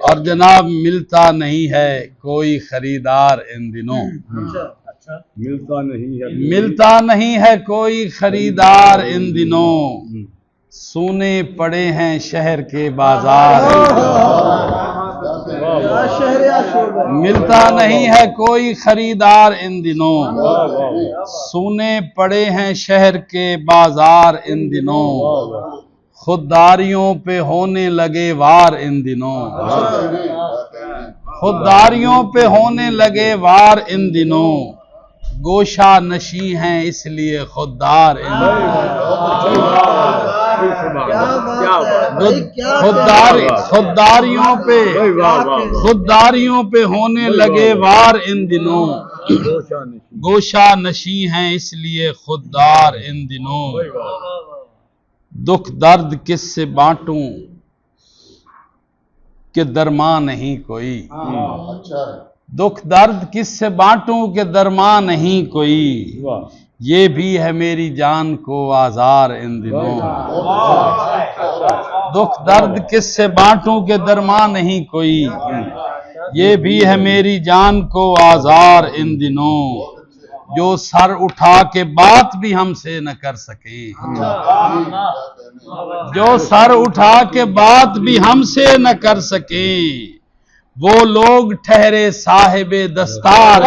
और जनाब मिलता नहीं है कोई खरीदार इन दिनों। मिलता नहीं है कोई खरीदार इन दिनों, सूने पड़े हैं शहर के बाजार। मिलता नहीं है कोई खरीदार इन दिनों, सूने पड़े हैं शहर के बाजार इन दिनों। खुददारियों पे होने लगे वार इन दिनों, खुददारियों पे होने लगे वार इन दिनों। गोशा नशी हैं इसलिए खुददार इन खुददारियों पे होने लगे वार इन दिनों। गोशा नशी हैं इसलिए खुददार इन दिनों। दुख दर्द किससे बांटूं कि दरमा नहीं कोई। दुख दर्द किससे बांटूं कि दरमा नहीं कोई। ये भी है मेरी जान को आजार इन दिनों। दुख दर्द किससे बांटूं कि दरमा नहीं कोई। ये भी है मेरी जान को आजार इन दिनों। जो सर उठा के बात भी हमसे न कर सके, जो सर उठा के बात भी हमसे न कर सके, वो लोग ठहरे साहिबे दस्तार।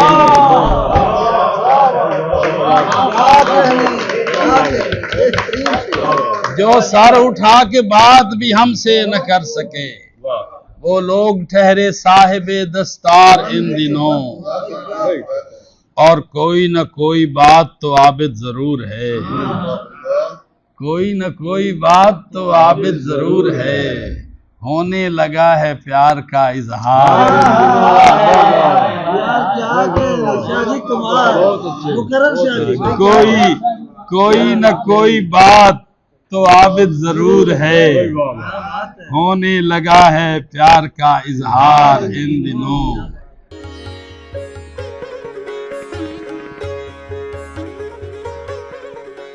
जो सर उठा के बात भी हमसे न कर सके, वो लोग ठहरे साहिबे दस्तार इन दिनों। और कोई न कोई बात तो आबिद जरूर है, कोई न कोई बात तो आबिद जरूर है। होने लगा है प्यार का इजहार। कोई न कोई बात तो आबिद जरूर है। होने लगा है प्यार का इजहार इन दिनों।